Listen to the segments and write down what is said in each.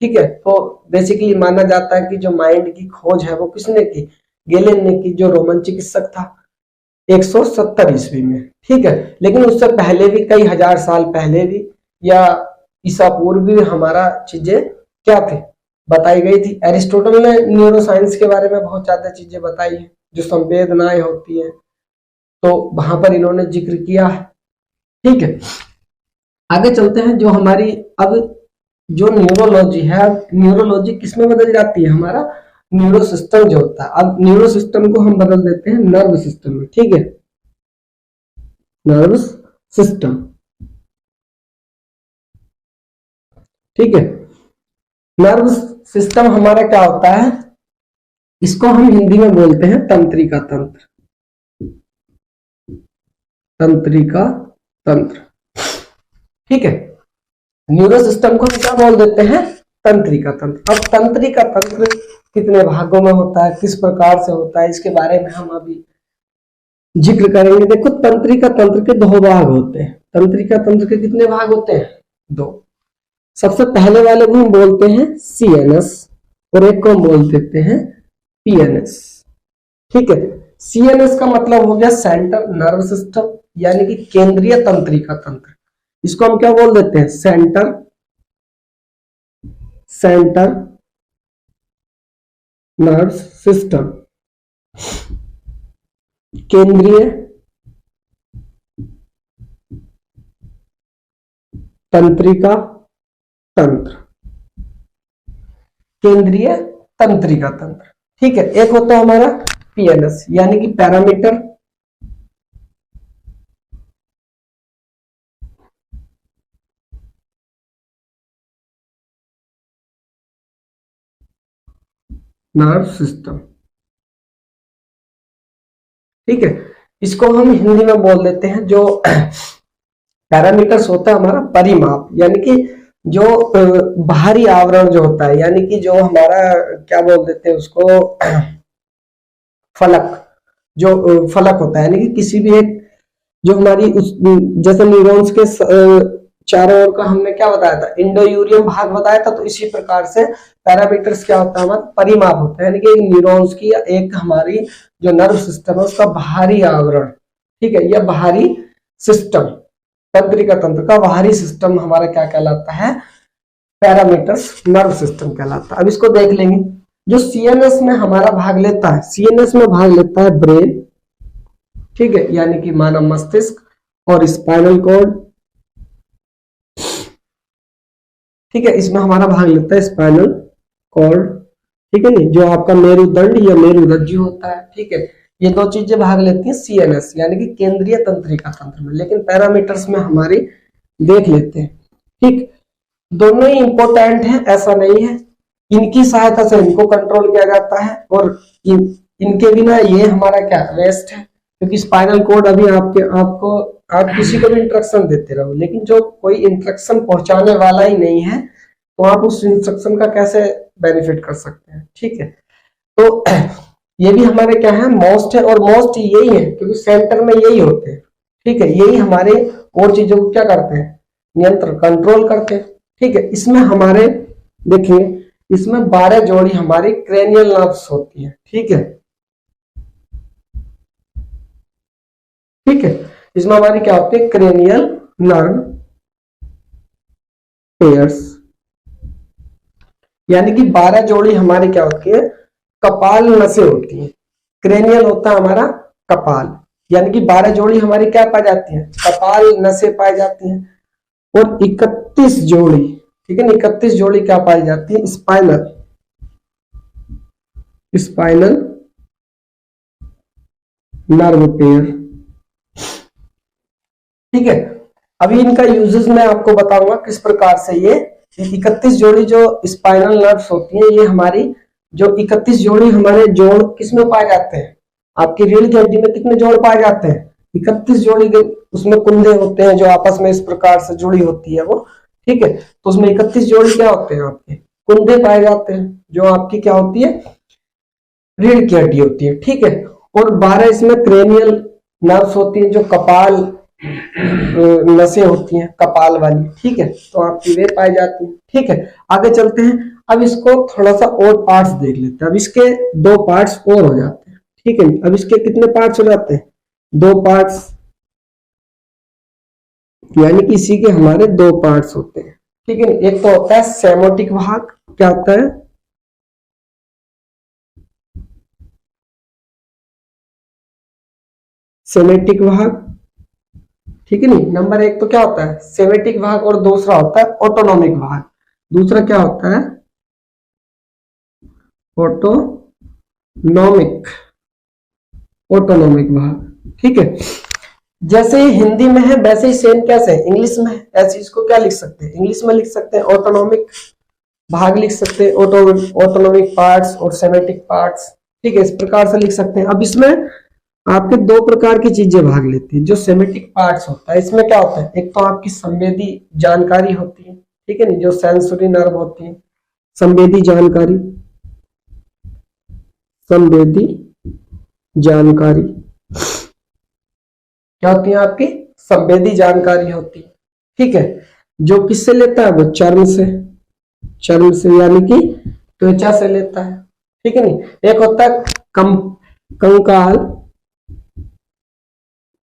ठीक है। तो बेसिकली माना जाता है कि जो माइंड की खोज है वो किसने की, गैलेन ने की, जो रोमन चिकित्सक था 170 ईस्वी में, ठीक है। लेकिन उससे पहले भी कई हजार साल पहले भी या ईसा पूर्व भी हमारा चीजें क्या थे, बताई गई थी। एरिस्टोटल ने न्यूरो साइंस के बारे में बहुत ज्यादा चीजें बताई है, जो संवेदनाएं होती है, तो वहां पर इन्होंने जिक्र किया है, ठीक है। आगे चलते हैं। जो हमारी अब जो न्यूरोलॉजी है, न्यूरोलॉजी किसमें बदल जाती है, हमारा न्यूरो सिस्टम जो होता है, अब न्यूरो सिस्टम को हम बदल देते हैं नर्व सिस्टम में, ठीक है। नर्वस सिस्टम, ठीक है। नर्व सिस्टम हमारा क्या होता है, इसको हम हिंदी में बोलते हैं तंत्रिका तंत्र, तंत्रिका तंत्र, ठीक है। न्यूरो सिस्टम को हम क्या बोल देते हैं, तंत्रिका तंत्र। अब तंत्रिका तंत्र कितने भागों में होता है, किस प्रकार से होता है, इसके बारे में हम अभी जिक्र करेंगे। देखो तंत्रिका तंत्र के 2 भाग होते हैं। तंत्रिका तंत्र के कितने भाग होते हैं, 2। सबसे पहले वाले को हम बोलते हैं सीएनएस और एक को हम बोल देते हैं पीएनएस, ठीक है। सीएनएस का मतलब हो गया सेंट्रल नर्व सिस्टम, यानी कि केंद्रीय तंत्रिका तंत्र। इसको हम क्या बोल देते हैं, सेंटर नर्व सिस्टम, केंद्रीय तंत्रिका तंत्र, केंद्रीय तंत्रिका तंत्र, ठीक है। एक होता है हमारा पीएनएस, यानी कि पैरामीटर नर्व सिस्टम, ठीक है। इसको हम हिंदी में बोल देते हैं, जो पैरामीटर्स होता है हमारा परिमाप, यानी कि जो बाहरी आवरण जो होता है, यानी कि जो हमारा क्या बोल देते हैं उसको, फलक, जो फलक होता है, यानी कि किसी भी एक जो हमारी उस जैसे न्यूरॉन्स के चारों ओर का हमने क्या बताया था, इंडोयूरियम भाग बताया था। तो इसी प्रकार से पैरामीटर्स क्या होता है, हमारा परिमाप होता है, यानी कि न्यूरॉन्स की एक हमारी जो नर्व सिस्टम है उसका बाहरी आवरण, ठीक है, या बाहरी सिस्टम, तंत्रिका तंत्र का बाहरी सिस्टम हमारा क्या कहलाता है, पैरामीटर्स नर्व सिस्टम कहलाता है। अब इसको देख लेंगे। जो सीएनएस में हमारा भाग लेता है, सीएनएस में भाग लेता है ब्रेन, ठीक है, यानी कि मानव मस्तिष्क और स्पाइनल कॉर्ड, ठीक है। इसमें हमारा भाग लेता है स्पाइनल कॉर्ड, ठीक है, नहीं, जो आपका मेरुदंड या मेरुरज्जु होता है, ठीक है। ये 2 चीजें भाग लेती हैं सीएनएस, यानी कि केंद्रीय तंत्रिका तंत्र में। लेकिन पैरामीटर्स में हमारी देख लेते हैं, ठीक। दोनों ही इंपॉर्टेंट है, ऐसा नहीं है। इनकी सहायता से इनको कंट्रोल किया जाता है, और इनके बिना ये हमारा क्या वेस्ट है, क्योंकि स्पाइनल कोड अभी आप किसी को भी इंस्ट्रक्शन देते रहो, लेकिन जो कोई इंस्ट्रक्शन पहुंचाने वाला ही नहीं है, तो आप उस इंस्ट्रक्शन का कैसे बेनिफिट कर सकते हैं, ठीक है। तो ये भी हमारे क्या है, मोस्ट है, और मोस्ट यही है क्योंकि सेंटर में यही होते हैं, ठीक है। यही हमारे और चीजों को क्या करते हैं, नियंत्रण, कंट्रोल करते हैं, ठीक है। इसमें हमारे देखिए, इसमें 12 जोड़ी हमारी क्रेनियल नर्व्स होती है, ठीक है, ठीक है। इसमें हमारी क्या होती है, क्रेनियल नर्व पेयर्स, यानी कि 12 जोड़ी हमारी क्या होती है, कपाल नसें होती है। क्रेनियल होता है हमारा कपाल, यानी कि 12 जोड़ी हमारी क्या पाई जाती है, कपाल नसें पाई जाती हैं, और 31 जोड़ी, ठीक है ना, 31 जोड़ी क्या पाई जाती है, स्पाइनल नर्व पेयर, ठीक है। अभी इनका यूजेस मैं आपको बताऊंगा किस प्रकार से ये 31 जोड़ी जो स्पाइनल नर्व्स होती हैं, ये हमारी जो 31 जोड़ी हमारे जोड़ किसमें पाए जाते हैं, आपकी रीढ़ की हड्डी में कितने जोड़ पाए जाते हैं, 31 जोड़ी के उसमें कुंधे होते हैं जो आपस में इस प्रकार से जुड़ी होती है वो, ठीक है। तो उसमें 31 जोड़ी क्या होते हैं, आपके कुंधे पाए जाते हैं, जो आपकी क्या होती है, रीढ़ की हड्डी होती है, ठीक है। और 12 इसमें क्रेनियल नर्व्स होती है जो कपाल नसें होती हैं कपाल वाली, ठीक है, तो आपकी वे पाई जाती है। ठीक है, आगे चलते हैं। अब इसको थोड़ा सा और पार्ट्स देख लेते हैं। अब इसके दो पार्ट्स और हो जाते हैं। ठीक है, अब इसके कितने पार्ट्स हो जाते हैं? दो पार्ट्स, यानी कि इसी के हमारे दो पार्ट्स होते हैं। ठीक है, एक तो होता है सेमोटिक भाग। क्या होता है? सेमेटिक भाग। ठीक है नहीं, नंबर एक तो क्या होता है? सेमेटिक भाग, और दूसरा होता है ऑटोनॉमिक भाग। दूसरा क्या होता है? ऑटोनॉमिक, ऑटोनॉमिक भाग। ठीक है, जैसे ही हिंदी में है वैसे ही सेम कैसे है इंग्लिश में है, ऐसे इसको क्या लिख सकते हैं? इंग्लिश में लिख सकते हैं ऑटोनॉमिक भाग लिख सकते हैं, ऑटोनॉमिक पार्ट्स और सेमेटिक पार्ट्स। ठीक है, इस प्रकार से लिख सकते हैं। अब इसमें आपके दो प्रकार की चीजें भाग लेती है। जो सेमेटिक पार्ट्स होता है, इसमें क्या होता है? एक तो आपकी संवेदी जानकारी होती है, ठीक है नहीं, जो सेंसरी नर्व होती है, संवेदी जानकारी, संवेदी जानकारी क्या होती है? आपकी संवेदी जानकारी होती है। ठीक है, जो किससे लेता है? वो चर्म से, चर्म से यानी कि त्वचा से लेता है। ठीक है नहीं, एक होता है कंकाल,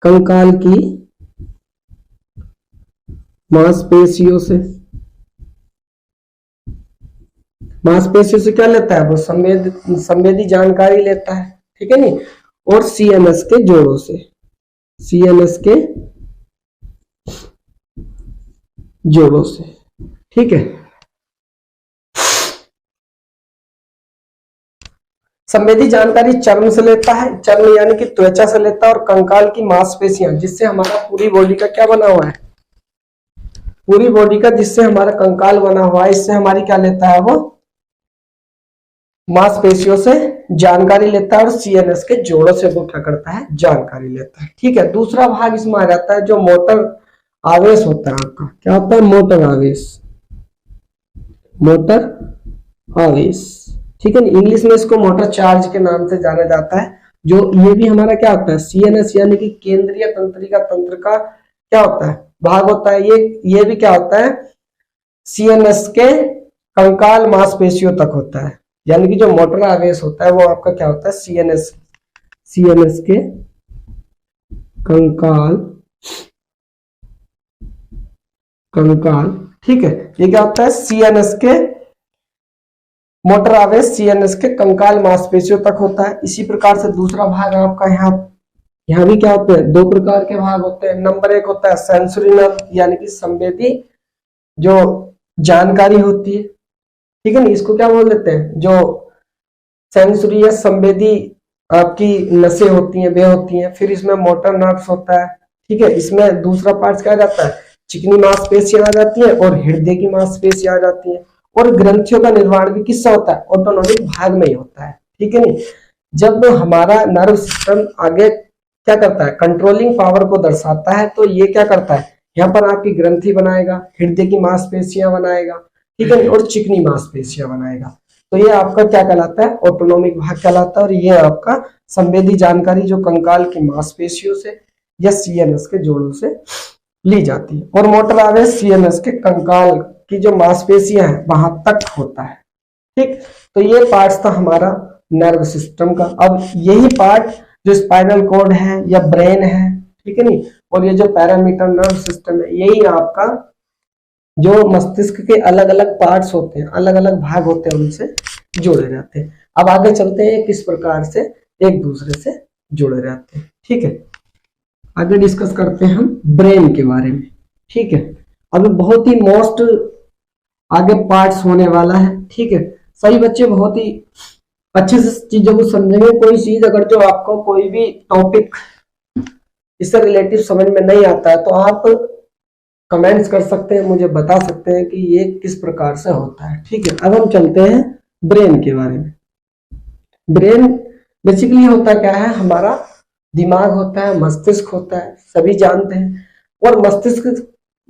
कंकाल की मांसपेशियों से, मांसपेशियों से क्या लेता है? वो संवेदी जानकारी लेता है। ठीक है नहीं, और सीएनएस के जोड़ों से, सीएनएस के जोड़ों से। ठीक है, संवेदी जानकारी चर्म से लेता है, चर्म यानी कि त्वचा से लेता है, और कंकाल की मांसपेशियां, जिससे हमारा पूरी बॉडी का क्या बना हुआ है? पूरी बॉडी का जिससे हमारा कंकाल बना हुआ है, इससे हमारी क्या लेता है? वो मांसपेशियों से जानकारी लेता है, और सीएनएस के जोड़ों से वो क्या करता है? जानकारी लेता है। ठीक है, दूसरा भाग इसमें आ जाता है जो मोटर आवेश होता है आपका। क्या होता है? मोटर आवेश, मोटर आवेश। ठीक है, इंग्लिश में इसको मोटर चार्ज के नाम से जाना जाता है। जो ये भी हमारा क्या होता है? सीएनएस यानी कि केंद्रीय तंत्रिका तंत्र का क्या होता है? भाग होता है। ये भी क्या होता है? सीएनएस के कंकाल मांसपेशियों तक होता है। यानी कि जो मोटर आवेश होता है वो आपका क्या होता है? सीएनएस, सीएनएस के कंकाल, कंकाल। ठीक है, ये क्या होता है? सीएनएस के मोटर आवेश सीएनएस के कंकाल मांसपेशियों तक होता है। इसी प्रकार से दूसरा भाग आपका यहाँ भी क्या होते हैं? दो प्रकार के भाग होते हैं। नंबर एक होता है सेंसरी नर्व, यानी कि संवेदी जो जानकारी होती है। ठीक है ना, इसको क्या बोल देते हैं? जो सेंसरी या संवेदी आपकी नसें होती हैं वे होती हैं। फिर इसमें मोटर नर्व्स होता है। ठीक है, इसमें दूसरा पार्ट क्या जाता है? चिकनी मांसपेशियां आ जाती है, और हृदय की मांसपेशियां आ जाती है। और ग्रंथियों का निर्माण भी किससे होता है? ऑटोनॉमिक भाग में ही होता है। ठीक है नहीं, जब हमारा नर्व सिस्टम आगे क्या करता है? कंट्रोलिंग पावर को दर्शाता है, तो ये क्या करता है? यहाँ पर आपकी ग्रंथि बनाएगा, हृदय की मांसपेशियां बनाएगा, ठीक है, और चिकनी मांसपेशियां बनाएगा। तो ये आपका क्या कहलाता है? ऑटोनॉमिक भाग कहलाता है। और ये आपका संवेदी जानकारी जो कंकाल की मांसपेशियों से या सीएनएस के जोड़ों से ली जाती है। और मोटर आवेश सीएनएस के कंकाल की जो मांसपेशियां हैं वहां तक होता है। ठीक, तो ये पार्ट था हमारा नर्व सिस्टम का। अब यही पार्ट जो स्पाइनल कॉर्ड है या ब्रेन है, ठीक है नहीं, और ये जो पैरामीटर नर्व सिस्टम है, यही आपका जो मस्तिष्क के अलग अलग पार्ट्स होते हैं, अलग अलग भाग होते हैं, उनसे जुड़े रहते हैं। अब आगे चलते हैं किस प्रकार से एक दूसरे से जुड़े रहते हैं। ठीक है, आगे डिस्कस करते हैं हम ब्रेन के बारे में। ठीक है, अभी बहुत ही मोस्ट आगे पार्ट्स होने वाला है। ठीक है, सही बच्चे बहुत ही अच्छे से चीजों को समझेंगे। कोई चीज अगर जो आपको कोई भी टॉपिक इससे रिलेटिव समझ में नहीं आता है तो आप कमेंट्स कर सकते हैं, मुझे बता सकते हैं कि ये किस प्रकार से होता है। ठीक है, अब हम चलते हैं ब्रेन के बारे में। ब्रेन बेसिकली होता क्या है? हमारा दिमाग होता है, मस्तिष्क होता है, सभी जानते हैं। और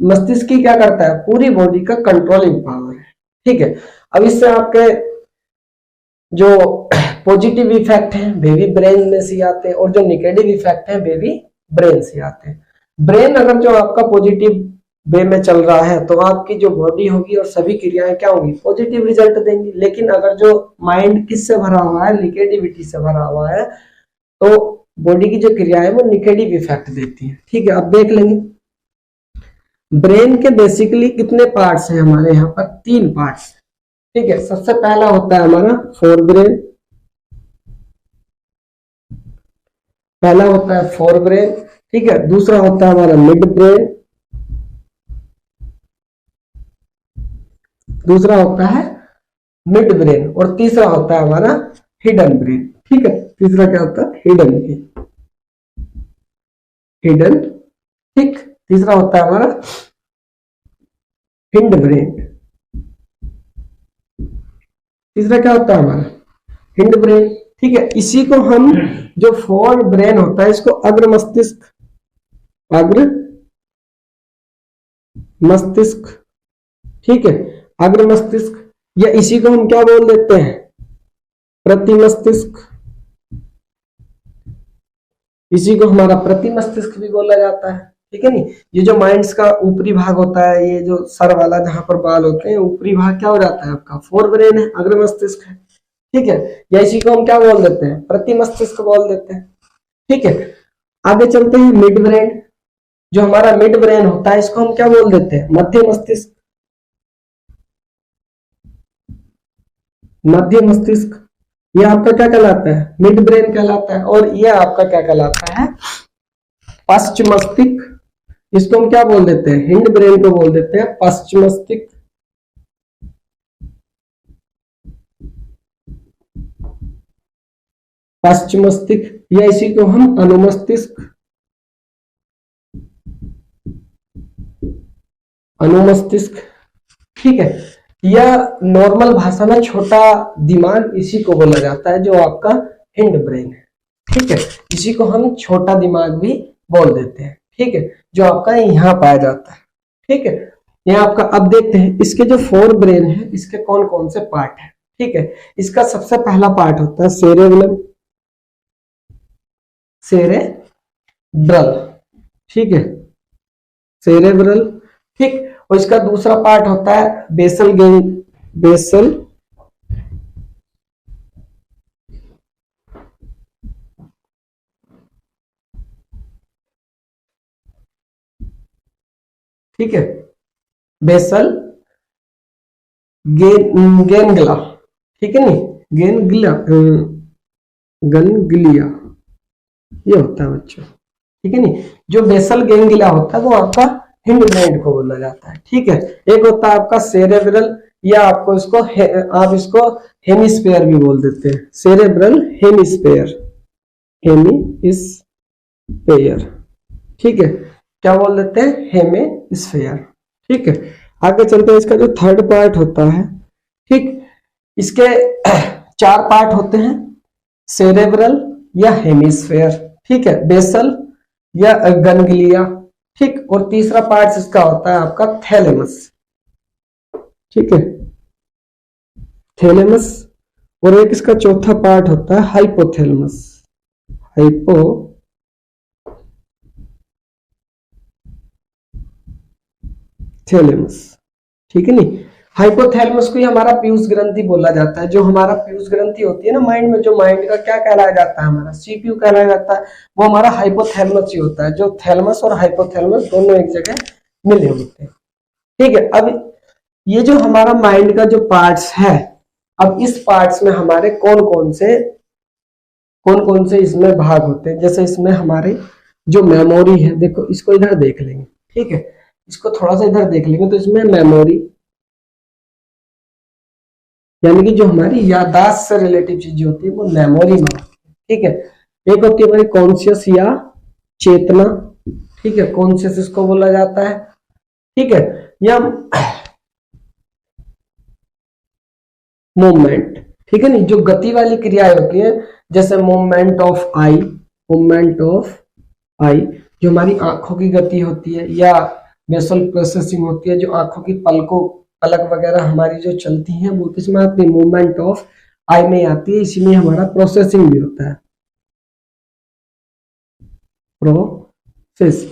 मस्तिष्क की क्या करता है? पूरी बॉडी का कंट्रोलिंग पावर है। ठीक है, अब इससे आपके जो पॉजिटिव इफेक्ट हैं वे भी ब्रेन में से आते हैं, और जो निगेटिव इफेक्ट हैं वे भी ब्रेन से आते हैं। ब्रेन अगर जो आपका पॉजिटिव वे में चल रहा है तो आपकी जो बॉडी होगी और सभी क्रियाएं क्या होंगी, पॉजिटिव रिजल्ट देंगी। लेकिन अगर जो माइंड किससे भरा हुआ है, निगेटिविटी से भरा हुआ है, तो बॉडी की जो क्रियाएं वो निगेटिव इफेक्ट देती है। ठीक है, अब देख लेंगे ब्रेन के बेसिकली कितने पार्ट्स हैं हमारे यहाँ पर, 3 पार्ट्स। ठीक है, सबसे पहला होता है हमारा फोर ब्रेन, पहला होता है फोर ब्रेन। ठीक है, दूसरा होता है हमारा मिड ब्रेन, दूसरा होता है मिड ब्रेन, और तीसरा होता है हमारा हिडन ब्रेन। ठीक है, तीसरा क्या होता है, हिडन ब्रेन, हिडन। ठीक, तीसरा होता है हमारा हिंड ब्रेन, तीसरा क्या होता है हमारा हिंड ब्रेन। ठीक है, इसी को हम जो फोर ब्रेन होता है इसको अग्र मस्तिष्क, अग्र मस्तिष्क, ठीक है, अग्र मस्तिष्क, या इसी को हम क्या बोल देते हैं, प्रति मस्तिष्क, इसी को हमारा प्रति मस्तिष्क भी बोला जाता है। ठीक है नहीं, ये जो माइंड्स का ऊपरी भाग होता है, ये जो सर वाला जहां पर बाल होते हैं, ऊपरी भाग क्या हो जाता है आपका, फोर ब्रेन है, अग्र मस्तिष्क है। ठीक है, या इसी को हम क्या बोल देते हैं, प्रति मस्तिष्क बोल देते हैं। ठीक है, आगे चलते हैं मिड ब्रेन। जो हमारा मिड ब्रेन होता है इसको हम क्या बोल देते हैं, मध्य मस्तिष्क, मध्य मस्तिष्क। ये आपका क्या कहलाता है, मिड ब्रेन कहलाता है। और ये आपका क्या कहलाता है, पश्च मस्तिष्क, इसको हम क्या बोल देते हैं, हिंड ब्रेन को बोल देते हैं पश्च मस्तिष्क। पश्च मस्तिष्क, या इसी को हम अनुमस्तिष्क, अनुमस्तिष्क। ठीक है, या नॉर्मल भाषा में छोटा दिमाग इसी को बोला जाता है, जो आपका हिंड ब्रेन है। ठीक है, इसी को हम छोटा दिमाग भी बोल देते हैं। ठीक है, जो आपका यहाँ पाया जाता है। ठीक है, यहाँ आपका, अब देखते हैं इसके जो फोर ब्रेन है इसके कौन कौन से पार्ट है। ठीक है, इसका सबसे पहला पार्ट होता है सेरेब्रम, सेरेब्रल। ठीक है, सेरेब्रल। ठीक, और इसका दूसरा पार्ट होता है बेसल गैंग, बेसल ठीक है, बेसल गेंगला। ठीक है नहीं, गेंगला, गनग्लिया ये होता है बच्चों। ठीक है नहीं, जो बेसल गेंगलिया होता है वो आपका हिंड ब्रेन को बोला जाता है। ठीक है, एक होता है आपका सेरेब्रल, या आपको इसको आप इसको हेमिस्फेयर भी बोल देते हैं, सेरेब्रल हेमिस्फेयर, हेमिस्फेयर। ठीक है, क्या बोल देते हैं, हेमिस्फेयर। ठीक है, आगे चलते हैं, इसका जो थर्ड पार्ट होता है, ठीक, इसके 4 पार्ट होते हैं, सेरेब्रल या हेमिस्फेयर, ठीक है, बेसल या गनग्लिया। ठीक, और तीसरा पार्ट इसका होता है आपका थैलेमस। ठीक है, थैलेमस, और एक इसका चौथा पार्ट होता है हाइपोथैलेमस, हाइपोथैलेमस। ठीक है नहीं, हाइपोथैलेमस को ही हमारा पीयूष ग्रंथि बोला जाता है। जो हमारा पीयूष ग्रंथि होती है ना माइंड में, जो माइंड का क्या कहलाया जाता है, हमारा सीपीयू कहलाया जाता है, वो हमारा हाइपोथैलेमस ही होता है। जो थैलेमस और हाइपोथैलेमस दोनों एक जगह मिले होते हैं। ठीक है, अब ये जो हमारा माइंड का जो पार्ट्स है, अब इस पार्ट्स में हमारे कौन कौन से इसमें भाग होते हैं। जैसे इसमें हमारे जो मेमोरी है, देखो इसको इधर देख लेंगे। ठीक है, इसको थोड़ा सा इधर देख लेंगे तो इसमें मेमोरी यानी कि जो हमारी याददाश्त से रिलेटिव चीजें होती है वो मेमोरी में होती है। ठीक है, एक होती है हमारी कॉन्शियस या चेतना। ठीक है, कॉन्शियस इसको बोला जाता है। ठीक है, या मूवमेंट। ठीक है नहीं, जो गति वाली क्रियाएं होती है, जैसे movement of eye, movement of eye, जो हमारी आंखों की गति होती है, या वेसल प्रोसेसिंग होती है, जो आंखों की पलक वगैरह हमारी जो चलती हैं वो किसमें आती है, मूवमेंट ऑफ आई में आती है। इसी में हमारा प्रोसेसिंग भी होता है, प्रोसेस।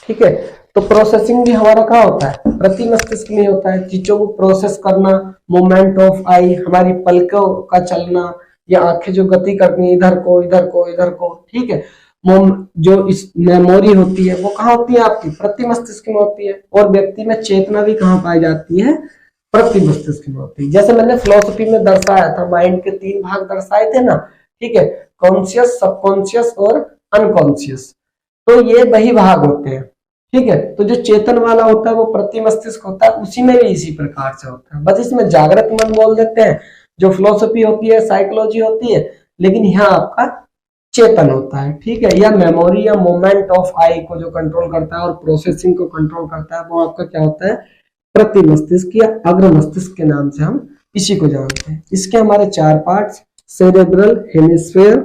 ठीक है। तो प्रोसेसिंग भी हमारा कहाँ होता है, प्रति मस्तिष्क में होता है। चीजों को प्रोसेस करना, मूवमेंट ऑफ आई, हमारी पलकों का चलना, या आंखें जो गति करती है इधर को इधर को इधर को, ठीक है। जो इस मेमोरी होती है वो कहाँ होती है आपकी, प्रति मस्तिष्क में होती है। और व्यक्ति में चेतना भी कहाँ पाई जाती है, प्रति मस्तिष्क में होती है। जैसे मैंने फिलोसफी में दर्शाया था, माइंड के 3 भाग दर्शाए थे ना, ठीक है, कॉन्शियस, सबकॉन्शियस और अनकॉन्शियस। तो ये वही भाग होते हैं, ठीक है। तो जो चेतन वाला होता है वो प्रति मस्तिष्क होता है, उसी में भी इसी प्रकार से होता है, बस इसमें जागृत मन बोल देते हैं, जो फिलोसफी होती है, साइकोलॉजी होती है, लेकिन यहाँ आपका चेतन होता है, ठीक है। या मेमोरी या मोमेंट ऑफ आई को जो कंट्रोल करता है और प्रोसेसिंग को कंट्रोल करता है, वो आपका क्या होता है, प्रति मस्तिष्क या अग्र मस्तिष्क के नाम से हम इसी को जानते हैं। इसके हमारे 4 पार्ट्स, सेरेब्रल हेमिस्फेयर,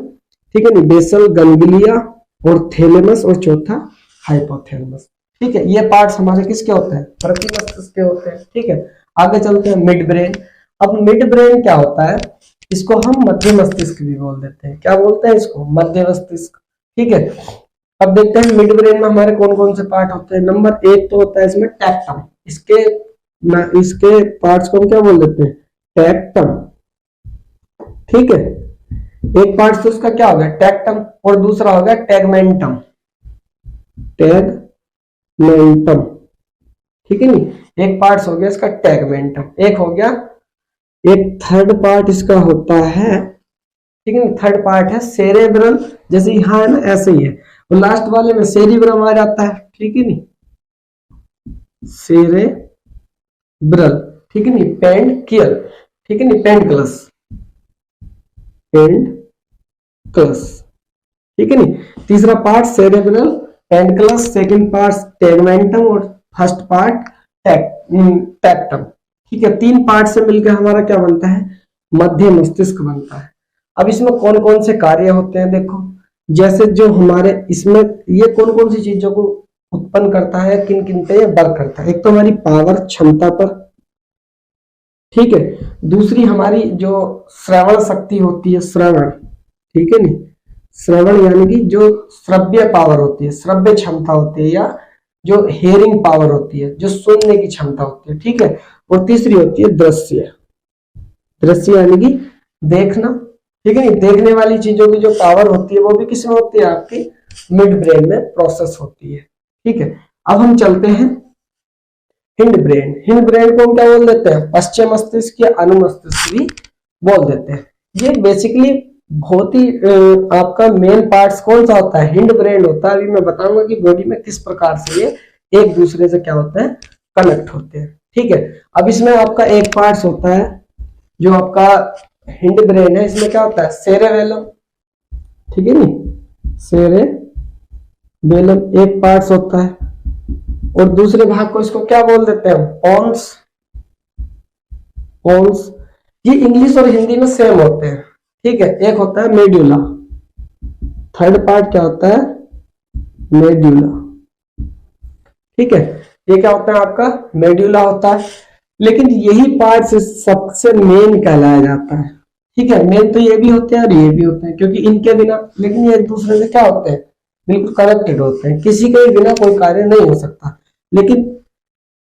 ठीक है नी, बेसल गैंग्लिया और थैलेमस, और चौथा हाइपोथैलेमस, ठीक है। ये पार्ट्स हमारे किसके होते हैं, प्रति मस्तिष्क के होते हैं, ठीक है। आगे चलते हैं मिड ब्रेन। अब मिड ब्रेन क्या होता है, इसको हम मध्य मस्तिष्क भी बोल देते हैं। क्या बोलते हैं इसको, मध्य मस्तिष्क, ठीक है। अब देखते हैं मिड ब्रेन में हमारे कौन कौन से पार्ट होते हैं। नंबर 1 तो होता है इसमें टैक्टम, इसके पार्ट्स को हम क्या बोल देते हैं, टैक्टम, ठीक है। एक पार्ट तो इसका क्या हो गया, टैक्टम, और दूसरा हो गया टैगमेंटम, टैगमेंटम, ठीक है नी। एक पार्ट हो गया इसका टैगमेंटम, एक हो गया, एक थर्ड पार्ट इसका होता है, ठीक है। थर्ड पार्ट है सेरेब्रल, जैसे यहाँ है ना ऐसे ही है, और लास्ट वाले में सेरिब्रम आ जाता है, ठीक है नी, सेरेब्रल, ठीक है नी, पेंडक्लियर, ठीक है नी, पेंडक्लस, पेंडक्लस, ठीक है नी। तीसरा पार्ट सेरेब्रल, पेंडक्लस, सेकंड पार्ट टैगमेंटम और फर्स्ट पार्ट टैक्टम, ठीक है। 3 पार्ट से मिलकर हमारा क्या बनता है, मध्य मस्तिष्क बनता है। अब इसमें कौन कौन से कार्य होते हैं, देखो, जैसे जो हमारे इसमें ये कौन कौन सी चीजों को उत्पन्न करता है, किन किन पे वर्क करता है। एक तो हमारी पावर, क्षमता पर, ठीक है। दूसरी हमारी जो श्रवण शक्ति होती है, श्रवण, ठीक है नी, श्रवण यानी कि जो श्रव्य पावर होती है, श्रव्य क्षमता होती है, या जो हेयरिंग पावर होती है, जो सुनने की क्षमता होती है, ठीक है। और तीसरी होती है दृश्य, दृश्य यानी कि देखना, ठीक है। देखने वाली चीजों की जो पावर होती है वो भी किसमें होती है, आपकी मिड ब्रेन में प्रोसेस होती है, ठीक है। अब हम चलते हैं हिंड ब्रेन। हिंड ब्रेन को हम क्या बोल देते हैं, पश्चिम मस्तिष्क या अनुमस्तिष्क भी बोल देते हैं। ये बेसिकली बहुत ही आपका मेन पार्ट्स कौन सा होता है, हिंड ब्रेन होता है। अभी मैं बताऊंगा कि बॉडी में किस प्रकार से ये एक दूसरे से क्या होता है, कनेक्ट होते हैं, ठीक है। अब इसमें आपका एक पार्ट्स होता है जो आपका हिंड ब्रेन है, इसमें क्या होता है, सेरेबेलम, ठीक है नी, सेरेबेलम एक पार्ट्स होता है, और दूसरे भाग को इसको क्या बोल देते हैं, पोन्स, पोन्स। ये इंग्लिश और हिंदी में सेम होते हैं, ठीक है। एक होता है मेड्यूला, थर्ड पार्ट क्या होता है, मेड्यूला, ठीक है। ये क्या होता है आपका, मेड्यूला होता है, लेकिन यही पार्ट से सबसे मेन कहलाया जाता है, ठीक है। मेन तो ये भी होते हैं और ये भी होते हैं, क्योंकि इनके बिना, लेकिन ये एक दूसरे से क्या होते हैं, बिल्कुल कनेक्टेड होते हैं। किसी के बिना कोई कार्य नहीं हो सकता, लेकिन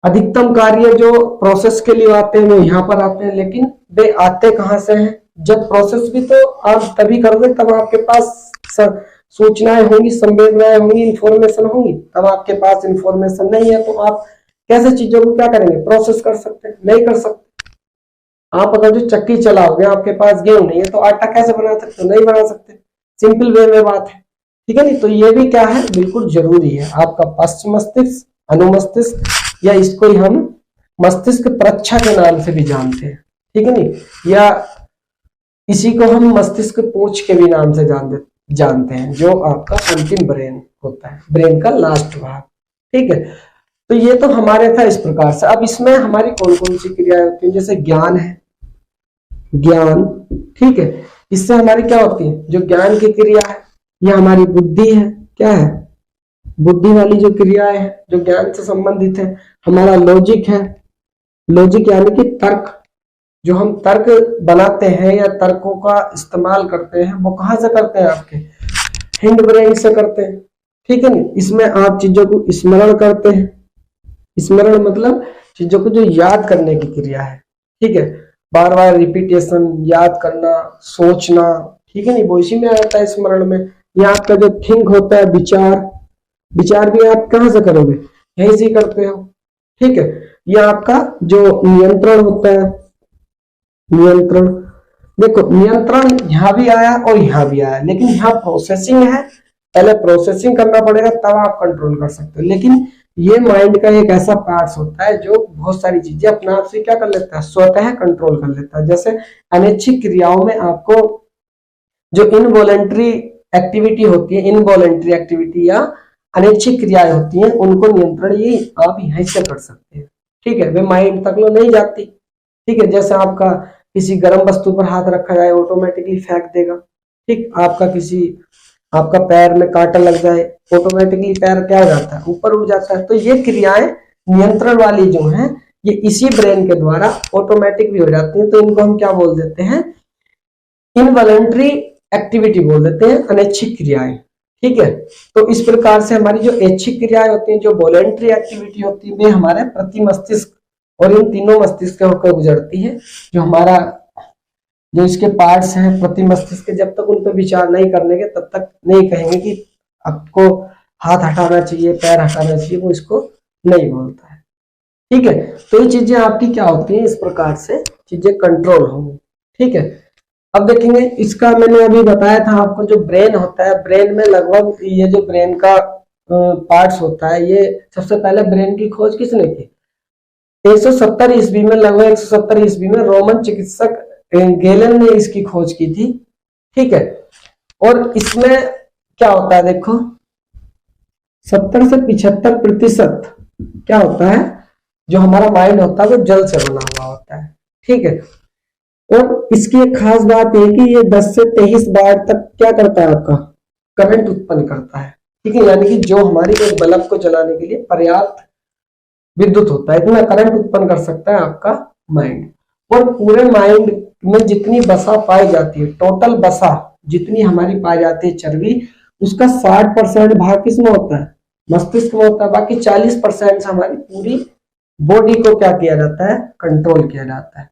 अधिकतम कार्य जो प्रोसेस के लिए आते हैं वो यहाँ पर आते हैं, लेकिन वे आते कहाँ से हैं, जब प्रोसेस भी तो आप तभी करोगे तब आपके पास सूचनाएं होंगी, संवेदनाएं होंगी, इंफॉर्मेशन होंगी, तब आपके पास इंफॉर्मेशन नहीं है तो आप कैसे चीजों को क्या करेंगे, प्रोसेस कर सकते हैं, नहीं कर सकते। आप अगर जो चक्की चलाओगे, आपके पास गेहूं नहीं है तो आटा कैसे बना सकते हो, नहीं बना सकते, सिंपल वे में बात है, ठीक है नहीं। तो ये भी क्या है, बिल्कुल जरूरी है। आपका पश्चिम मस्तिष्क, अनुमस्तिष्क, या इसको ही हम मस्तिष्क प्रच्छा के नाम से भी जानते हैं, ठीक है नहीं, या इसी को हम मस्तिष्क पूंछ के भी नाम से जानते हैं, जो आपका अंतिम ब्रेन होता है, ब्रेन का लास्ट भाग, ठीक है। तो ये तो हमारे था इस प्रकार से। अब इसमें हमारी कौन कौन सी क्रियाएं होती है, जैसे ज्ञान है, ज्ञान, ठीक है। इससे हमारी क्या होती है, जो ज्ञान की क्रिया है, यह हमारी बुद्धि है, क्या है, बुद्धि वाली जो क्रियाएं है जो ज्ञान से संबंधित है। हमारा लॉजिक है, लॉजिक यानी कि तर्क, जो हम तर्क बनाते हैं या तर्कों का इस्तेमाल करते हैं, वो कहां से करते हैं, आपके हिंड ब्रेन से करते हैं, ठीक है ना। इसमें आप चीजों को स्मरण करते हैं, स्मरण मतलब चीजों को जो याद करने की क्रिया है, ठीक है, बार बार रिपीटेशन, याद करना, सोचना, ठीक है नहीं, वो इसी में आता है स्मरण में। ये आपका जो थिंक होता है, विचार, विचार भी आप कहाँ से करोगे, यहीं से करते हो, ठीक है। ये आपका जो नियंत्रण होता है, नियंत्रण, देखो नियंत्रण यहाँ भी आया और यहाँ भी आया, लेकिन यहाँ प्रोसेसिंग है, पहले प्रोसेसिंग करना पड़ेगा तब आप कंट्रोल कर सकते हो। लेकिन ये माइंड का एक ऐसा पार्ट होता है जो बहुत सारी चीजें अपने आप से क्या कर लेता है, स्वतः कंट्रोल कर लेता है। जैसे अनैच्छिक क्रियाओं में आपको जो इनवॉलेंट्री एक्टिविटी होती है, इनवॉलेंट्री एक्टिविटी या अनैच्छिक क्रियाएं होती हैं, उनको नियंत्रण ये आप यहीं से कर सकते हैं, ठीक है, वे माइंड तक लो नहीं जाती, ठीक है। जैसे आपका किसी गर्म वस्तु पर हाथ रखा जाए, ऑटोमेटिकली फेंक देगा, ठीक। आपका पैर में कांटा लग जाए, ऑटोमेटिकली पैर क्या हो जाता है, ऊपर उठ जाता है। तो ये क्रियाएं नियंत्रण वाली जो हैं, ये इसी ब्रेन के द्वारा ऑटोमेटिक भी हो जाती हैं। तो इनको हम क्या बोल देते हैं, इनवॉलेंट्री एक्टिविटी बोल देते हैं, अनैच्छिक क्रियाएं, ठीक है। तो इस प्रकार से हमारी जो ऐच्छिक क्रियाएं होती हैं, जो वॉलेंट्री एक्टिविटी होती है, वे हमारे प्रति मस्तिष्क और इन तीनों मस्तिष्क के होकर गुजरती है। जो हमारा जो इसके पार्ट्स हैं प्रति मस्तिष्क के, जब तक उन पर विचार नहीं करने के तब तक नहीं कहेंगे कि आपको हाथ हटाना चाहिए, पैर हटाना चाहिए, वो इसको नहीं बोलता है, ठीक है। तो ये चीजें आपकी क्या होती हैं, इस प्रकार से चीजें कंट्रोल होंगी, ठीक है। अब देखेंगे इसका, मैंने अभी बताया था आपको, जो ब्रेन होता है, ब्रेन में लगभग ये जो ब्रेन का पार्ट्स होता है, ये सबसे पहले ब्रेन की खोज किसने की, 170 ईस्वी में, लगभग 170 ईस्वी में रोमन चिकित्सक गेलन ने इसकी खोज की थी, ठीक है। और इसमें क्या होता है, देखो 70 से 75% क्या होता है, जो हमारा माइंड होता है वो जल से बना हुआ होता है, ठीक है। और इसकी एक खास बात है कि ये 10 से 23 बार तक क्या करता है, आपका करंट उत्पन्न करता है, ठीक है। यानी कि जो हमारी एक बल्ब को जलाने के लिए पर्याप्त विद्युत होता है, इतना करंट उत्पन्न कर सकता है आपका माइंड। और पूरे माइंड में जितनी वसा पाई जाती है, टोटल वसा जितनी हमारी पाई जाती है चर्बी, उसका 60% भाग किसमें होता है, मस्तिष्क में होता है। बाकी 40% से हमारी पूरी बॉडी को क्या किया जाता है, कंट्रोल किया जाता है,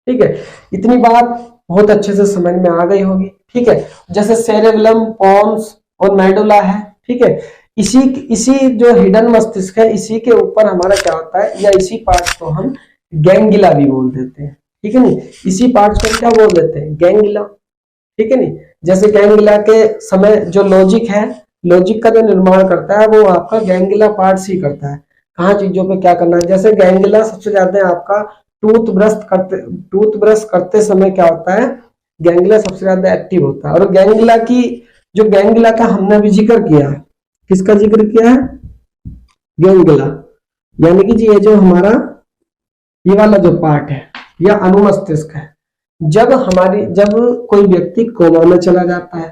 ठीक है। इतनी बात बहुत अच्छे से समझ में आ गई होगी, ठीक है। जैसे सेरेबेलम, पोन्स और मेडुला है, ठीक है। इसी जो हिडन मस्तिष्क है, इसी के ऊपर हमारा क्या होता है, या इसी पार्ट को हम गैंगिला भी बोल देते हैं, ठीक है नहीं। इसी पार्ट को क्या बोल देते हैं, गैंगिला, ठीक है नहीं। जैसे गैंगिला के समय जो लॉजिक है, लॉजिक का जो निर्माण करता है वो आपका गैंगिला पार्ट्स ही करता है, कहाँ चीजों पे क्या करना है। जैसे गैंगिला सबसे ज्यादा आपका टूथ ब्रश करते समय क्या होता है, गैंगिला सबसे ज्यादा एक्टिव होता है। और गैंगिला का हमने अभी जिक्र किया है, किसका जिक्र किया है, गैंगिला, यानी कि जी ये जो हमारा ये वाला जो पार्ट है या अनुमस्तिष्क है। जब कोई व्यक्ति कोमा में चला जाता है,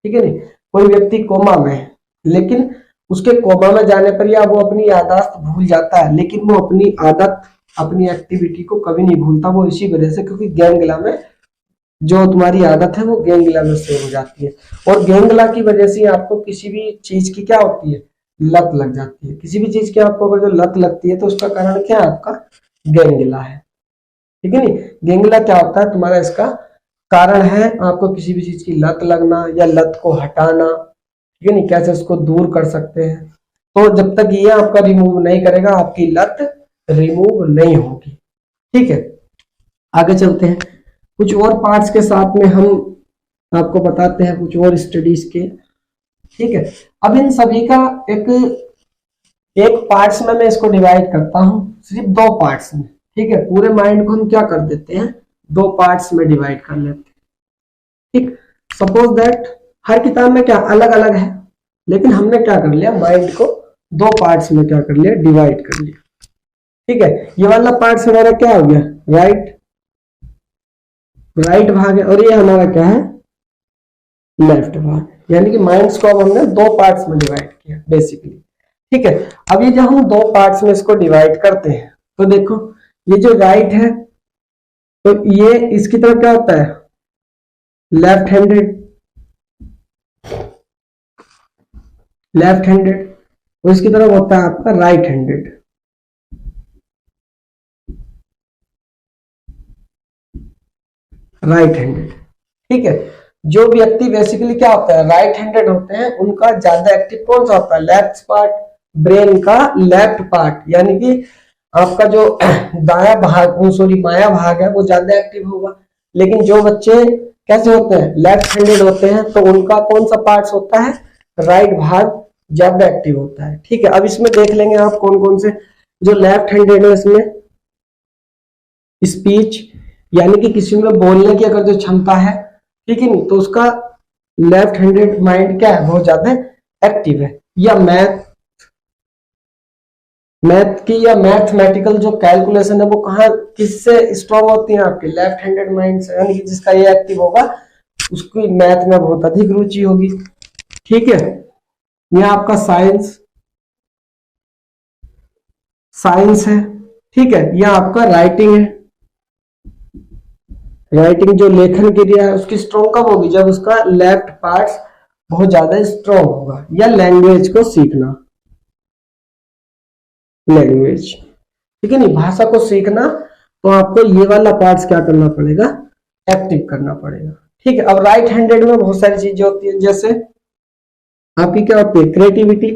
ठीक है नहीं, कोई व्यक्ति कोमा में है, लेकिन उसके कोमा में जाने पर या वो अपनी याददाश्त भूल जाता है, लेकिन वो अपनी आदत, अपनी एक्टिविटी को कभी नहीं भूलता। वो इसी वजह से, क्योंकि गैंगिला में जो तुम्हारी आदत है वो गैंगिला में सेव हो जाती है। और गैंगिला की वजह से आपको किसी भी चीज की क्या होती है, लत लग जाती है। किसी भी चीज की आपको अगर जो लत लगती है तो उसका कारण क्या है, आपका गैंगिला है, ठीक है नहीं। गैंगिला क्या होता है, तुम्हारा इसका कारण है आपको किसी भी चीज की लत लगना या लत को हटाना, ठीक है नहीं, कैसे उसको दूर कर सकते हैं। तो जब तक ये आपका रिमूव नहीं करेगा, आपकी लत रिमूव नहीं होगी, ठीक है। आगे चलते हैं, कुछ और पार्ट्स के साथ में हम आपको बताते हैं कुछ और स्टडीज के, ठीक है। अब इन सभी का एक पार्ट्स में मैं इसको डिवाइड करता हूं, सिर्फ 2 पार्ट्स में, ठीक है। पूरे माइंड को हम क्या कर देते हैं, 2 पार्ट्स में डिवाइड कर लेते हैं, ठीक। सपोज दैट हर किताब में क्या अलग अलग है, लेकिन हमने क्या कर लिया, माइंड को 2 पार्ट्स में क्या कर लिया, डिवाइड कर लिया, ठीक है। ये वाला पार्ट हमारा क्या हो गया, राइट भाग है, और ये हमारा क्या है, लेफ्ट भाग। यानी कि माइंड्स को अब हमने 2 पार्ट्स में डिवाइड किया बेसिकली, ठीक है। अब ये जब हम 2 पार्ट्स में इसको डिवाइड करते हैं तो देखो ये जो राइट है, तो ये इसकी तरफ क्या होता है, लेफ्ट हैंडेड, लेफ्ट हैंडेड, और इसकी तरफ होता है आपका राइट हैंडेड। राइट हैंडेड, ठीक है। जो व्यक्ति बेसिकली क्या होता है, राइट हैंडेड होते हैं, उनका ज्यादा एक्टिव कौन सा होता है, लेफ्ट पार्ट, ब्रेन का लेफ्ट पार्ट, यानी कि आपका जो दाया भाग, सॉरी बायां भाग है, वो ज्यादा एक्टिव होगा। लेकिन जो बच्चे कैसे होते हैं, लेफ्ट हैंडेड होते हैं, तो उनका कौन सा पार्ट होता है, राइट भाग ज्यादा एक्टिव होता है। ठीक है, अब इसमें देख लेंगे आप कौन कौन से जो लेफ्ट हैंडेड है। इसमें स्पीच, यानी कि किसी में बोलने की अगर जो क्षमता है, ठीक है नहीं, तो उसका लेफ्ट हैंडेड माइंड क्या है, बहुत ज्यादा एक्टिव है। या मैथ की या मैथमेटिकल जो कैलकुलेशन है, वो कहाँ किससे स्ट्रॉन्ग होती है, आपके लेफ्ट हैंडेड माइंड से, यानी कि जिसका ये एक्टिव होगा उसकी मैथ में बहुत अधिक रुचि होगी। ठीक है, यह आपका साइंस है। ठीक है, यह आपका राइटिंग है। राइटिंग जो लेखन क्रिया है उसकी स्ट्रॉन्ग कब होगी, जब उसका लेफ्ट पार्ट्स बहुत ज्यादा स्ट्रॉन्ग होगा। या लैंग्वेज को सीखना, लैंग्वेज, ठीक है नहीं, भाषा को सीखना, तो आपको ये वाला पार्ट्स क्या करना पड़ेगा, एक्टिव करना पड़ेगा। ठीक है, अब राइट हैंडेड में बहुत सारी चीजें होती है, जैसे आपकी क्या होती है, क्रिएटिविटी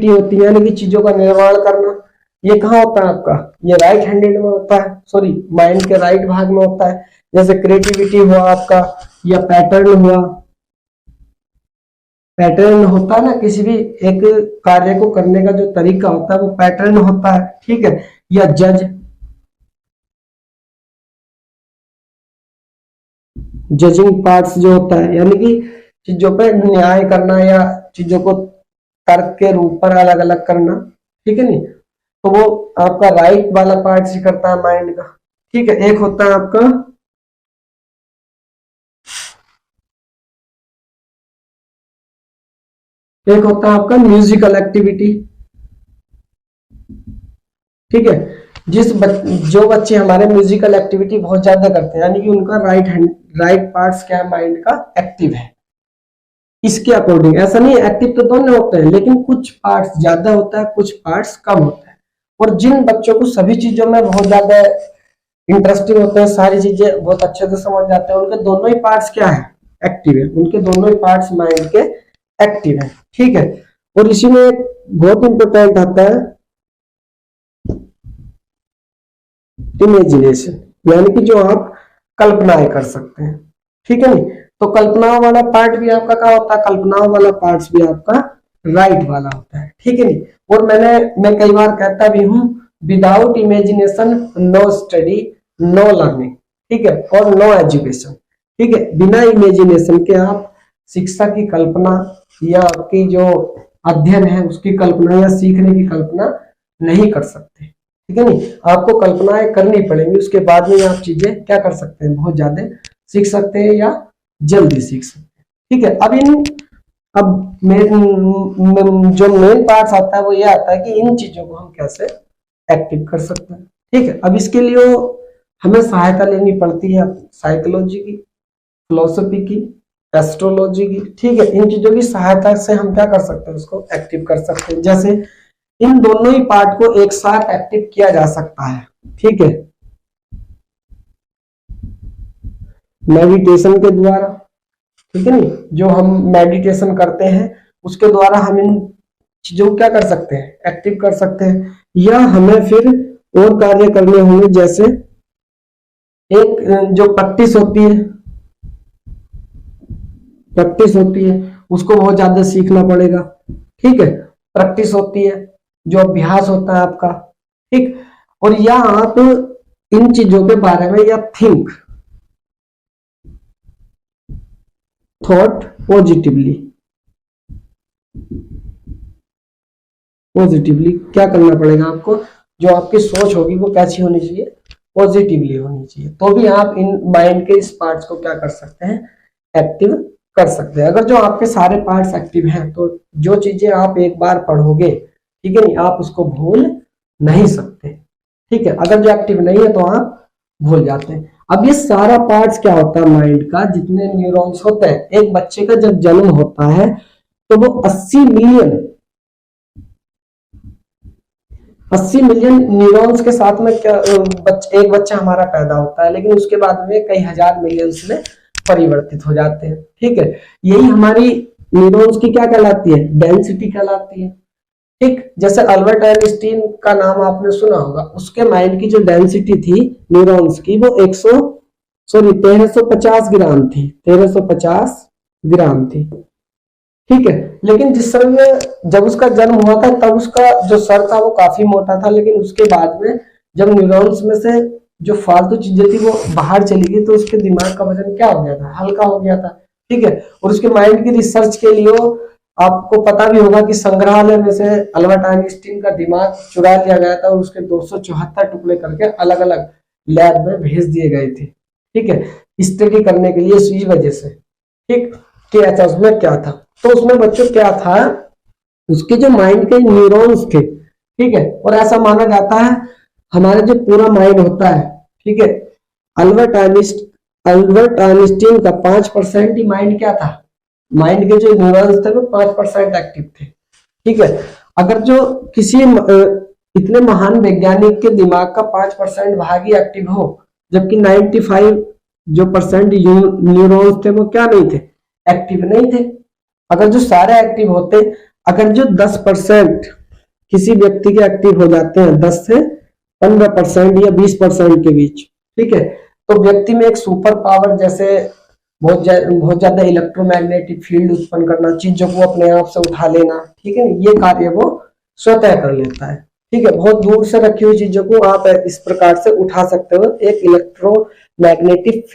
होती है, यानी कि चीजों का निर्माण करना। ये कहाँ होता है आपका, ये राइट हैंडेड में होता है, सॉरी माइंड के राइट भाग में होता है। जैसे क्रिएटिविटी हुआ आपका, या पैटर्न हुआ, पैटर्न होता है ना, किसी भी एक कार्य को करने का जो तरीका होता है वो पैटर्न होता है। ठीक है, या जजिंग पार्ट्स जो होता है, यानी कि चीजों पे न्याय करना या चीजों को तर्क के रूप पर अलग अलग करना। ठीक है नहीं, तो वो आपका राइट वाला पार्ट ही करता है माइंड का। ठीक है, एक होता है आपका म्यूजिकल एक्टिविटी। ठीक है, जो बच्चे हमारे म्यूजिकल एक्टिविटी बहुत ज्यादा करते हैं, यानी कि उनका राइट पार्ट्स क्या है, माइंड का एक्टिव है। इसके अकॉर्डिंग ऐसा नहीं, एक्टिव तो दोनों होते हैं, लेकिन कुछ पार्ट्स ज्यादा होता है, कुछ पार्ट्स कम होता है। और जिन बच्चों को सभी चीजों में बहुत ज्यादा इंटरेस्टिंग होते हैं, सारी चीजें बहुत अच्छे से समझ जाते हैं, उनके दोनों ही पार्ट्स क्या है, एक्टिव है, उनके दोनों ही पार्ट्स माइंड के एक्टिव है। ठीक है, और इसी में एक बहुत इंपॉर्टेंट आता है इमेजिनेशन, यानी कि जो आप कल्पनाएं कर सकते हैं। ठीक है नहीं, तो कल्पनाओं वाला पार्ट भी आपका क्या होता है, कल्पनाओं वाला पार्ट भी आपका राइट वाला होता है। ठीक है नहीं, और मैं कई बार कहता भी हूं, without imagination no study no learning. ठीक है, और नो एजुकेशन। ठीक है, बिना इमेजिनेशन के आप शिक्षा की कल्पना या आपकी जो अध्ययन है उसकी कल्पना या सीखने की कल्पना नहीं कर सकते। ठीक है नहीं, आपको कल्पनाएं करनी पड़ेंगी, उसके बाद में आप चीजें क्या कर सकते हैं, बहुत ज्यादा सीख सकते हैं या जल्दी सीख सकते हैं। ठीक है, जो मेन पार्ट्स आता है वो ये आता है कि इन चीजों को हम कैसे एक्टिव कर सकते हैं। ठीक है, अब इसके लिए हमें सहायता लेनी पड़ती है साइकोलॉजी की, फिलोसफी की, एस्ट्रोलॉजी की। ठीक है, इन चीजों की सहायता से हम क्या कर सकते हैं, उसको एक्टिव कर सकते हैं। जैसे इन दोनों ही पार्ट को एक साथ एक्टिव किया जा सकता है। ठीक है, मेडिटेशन के द्वारा। ठीक है नहीं, जो हम मेडिटेशन करते हैं उसके द्वारा हम इन चीजों को क्या कर सकते हैं, एक्टिव कर सकते हैं। या हमें फिर और कार्य करने होंगे, जैसे एक जो प्रैक्टिस होती है उसको बहुत ज्यादा सीखना पड़ेगा। ठीक है, प्रैक्टिस होती है, जो अभ्यास होता है आपका। ठीक, और या आप इन चीजों के बारे में या थॉट पॉजिटिवली क्या करना पड़ेगा आपको, जो आपकी सोच होगी वो कैसी होनी चाहिए, पॉजिटिवली होनी चाहिए। तो भी आप इन माइंड के इस पार्ट्स को क्या कर सकते हैं, एक्टिव कर सकते हैं। अगर जो आपके सारे पार्ट्स एक्टिव हैं तो जो चीजें आप एक बार पढ़ोगे, ठीक है नहीं, आप उसको भूल नहीं सकते। ठीक है, अगर जो एक्टिव नहीं है तो आप भूल जाते हैं। अब ये सारा पार्ट्स क्या होता है माइंड का, जितने न्यूरॉन्स होते हैं, एक बच्चे का जब जन्म होता है तो वो 80 मिलियन न्यूरॉन्स के साथ में क्या एक बच्चा हमारा पैदा होता है, लेकिन उसके बाद में कई हजार मिलियंस में परिवर्तित हो जाते हैं। ठीक है, यही हमारी न्यूरॉन्स की क्या कहलाती है, डेंसिटी कहलाती है। ठीक, जैसे अल्बर्ट आइंस्टीन का नाम आपने सुना होगा, उसके माइंड की जो डेंसिटी थी न्यूरॉन्स की वो 1350 ग्राम थी, 1350 ग्राम थी। ठीक है, लेकिन जिस समय जब उसका जन्म हुआ था तब उसका जो सर था वो काफी मोटा था, लेकिन उसके बाद में जब न्यूरॉन्स में से जो फालतू चीजें थी वो बाहर चली गई तो उसके दिमाग का वजन क्या हो गया था, हल्का हो गया था। ठीक है, और उसके माइंड की रिसर्च के लिए आपको पता भी होगा कि संग्रहालय में से अल्बर्ट आइंस्टीन का दिमाग चुरा लिया गया था और उसके 274 टुकड़े करके अलग अलग लैब में भेज दिए गए थे। ठीक है, स्टडी करने के लिए, इसी वजह से। ठीक, कि अच्छा उसमें क्या था, तो उसमें बच्चों क्या था, उसके जो माइंड के न्यूरॉन्स थे। ठीक है, और ऐसा माना जाता है हमारे जो पूरा माइंड होता है, ठीक है, अल्बर्ट आइंस्टीन का 5% ही माइंड क्या था, माइंड के जो न्यूरॉन्स थे वो 5% एक्टिव थे। ठीक है, अगर जो किसी इतने महान वैज्ञानिक के दिमाग का 5% भाग ही एक्टिव हो, जबकि 95% न्यूरॉन्स थे वो क्या नहीं थे, एक्टिव नहीं थे। अगर जो सारे एक्टिव होते, अगर जो 10% किसी व्यक्ति के एक्टिव हो जाते हैं, 10 से 15% या 20% के बीच, ठीक है, तो व्यक्ति में एक सुपर पावर, जैसे बहुत ज्यादा इलेक्ट्रोमैग्नेटिक फील्ड उत्पन्न करना, चीजों को अपने आप से उठा लेना, ठीक है, ये कार्य वो स्वतः कर लेता है। ठीक है, बहुत दूर से रखी हुई चीजों को आप इस प्रकार से उठा सकते हो एक इलेक्ट्रोमैग्नेटिक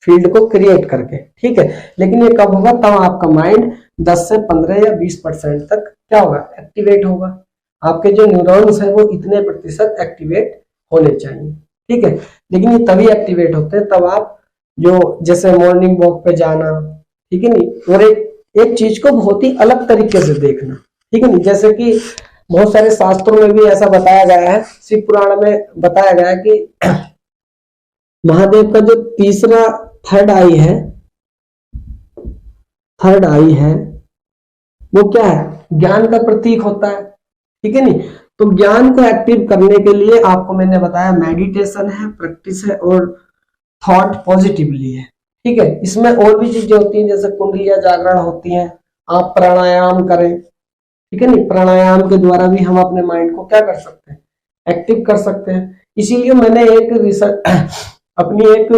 फील्ड को क्रिएट करके। ठीक है, लेकिन ये कब होगा, तब आपका माइंड 10 से 15 या 20% तक क्या होगा, एक्टिवेट होगा। आपके जो न्यूरॉन्स है वो इतने प्रतिशत एक्टिवेट होने चाहिए। ठीक है, लेकिन ये तभी एक्टिवेट होते हैं तब आप जो जैसे मॉर्निंग वॉक पे जाना, ठीक है नहीं, और एक चीज को बहुत ही अलग तरीके से देखना। ठीक है नहीं, जैसे कि बहुत सारे शास्त्रों में भी ऐसा बताया गया है, शिव पुराण में बताया गया है कि महादेव का जो तीसरा थर्ड आई है वो क्या है, ज्ञान का प्रतीक होता है। ठीक है नहीं, तो ज्ञान को एक्टिव करने के लिए आपको मैंने बताया मेडिटेशन है, प्रैक्टिस है और थॉट पॉजिटिवली है। ठीक है, इसमें और भी चीजें होती हैं, जैसे कुंडलियां जागरण होती हैं, आप प्राणायाम करें। ठीक है नहीं, प्राणायाम के द्वारा भी हम अपने माइंड को क्या कर सकते हैं, एक्टिव कर सकते हैं। इसीलिए मैंने एक रिसर्च अपनी एक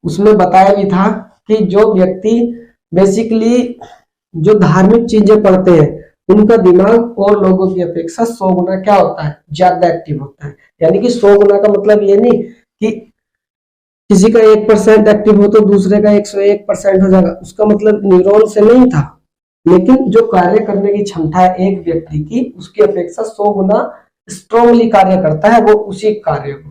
उसमें बताया भी था कि जो व्यक्ति बेसिकली जो धार्मिक चीजें पढ़ते हैं उनका दिमाग और लोगों की अपेक्षा 100 गुना क्या होता है, ज्यादा एक्टिव होता है। यानी कि 100 गुना का मतलब ये नहीं कि किसी का 1% एक्टिव हो तो दूसरे का 101% हो जाएगा, उसका मतलब न्यूरॉन से नहीं था, लेकिन जो कार्य करने की क्षमता है एक व्यक्ति की उसकी अपेक्षा 100 गुना स्ट्रांगली कार्य करता है वो उसी कार्य को।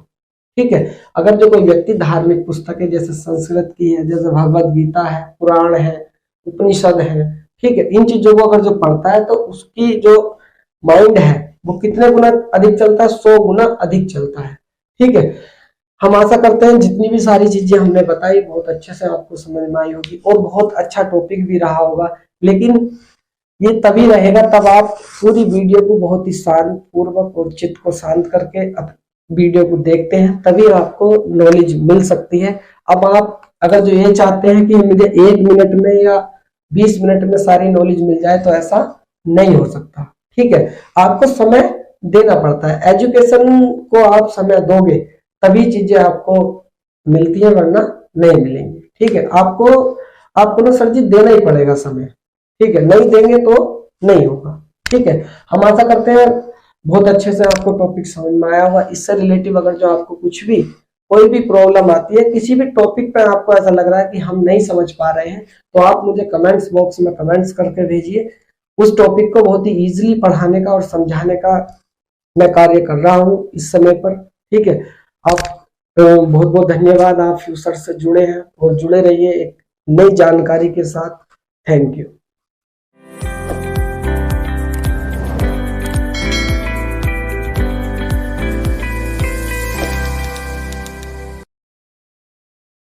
ठीक है, अगर जो कोई व्यक्ति धार्मिक पुस्तकें जैसे संस्कृत की है, जैसे भगवत गीता है, पुराण है, उपनिषद है, ठीक है, इन चीजों को अगर जो पढ़ता है तो उसकी जो माइंड है वो कितने गुना अधिक चलता है, 100 गुना अधिक चलता है। ठीक है, हम आशा करते हैं जितनी भी सारी चीजें हमने बताई बहुत अच्छे से आपको समझ में आई होगी और बहुत अच्छा टॉपिक भी रहा होगा, लेकिन ये तभी रहेगा तब आप पूरी वीडियो को बहुत ही शांत पूर्वक और चित्त को शांत करके वीडियो को देखते हैं, तभी आपको नॉलेज मिल सकती है। अब आप अगर जो ये चाहते हैं कि मुझे 1 मिनट में या 20 मिनट में सारी नॉलेज मिल जाए तो ऐसा नहीं हो सकता। ठीक है, आपको समय देना पड़ता है, एजुकेशन को आप समय दोगे तभी चीजें आपको मिलती है, वरना नहीं मिलेंगी। ठीक है, आपको ना सर जी देना ही पड़ेगा समय। ठीक है, नहीं देंगे तो नहीं होगा। ठीक है, हम आशा करते हैं बहुत अच्छे से आपको टॉपिक समझ में आया होगा। इससे रिलेटिव अगर जो आपको कुछ भी कोई भी प्रॉब्लम आती है, किसी भी टॉपिक पे आपको ऐसा लग रहा है कि हम नहीं समझ पा रहे हैं, तो आप मुझे कमेंट्स बॉक्स में कमेंट्स करके भेजिए। उस टॉपिक को बहुत ही इजीली पढ़ाने का और समझाने का मैं कार्य कर रहा हूँ इस समय पर। ठीक है, आप बहुत बहुत धन्यवाद, आप फ्यूचर से जुड़े हैं और जुड़े रहिए एक नई जानकारी के साथ। Thank you.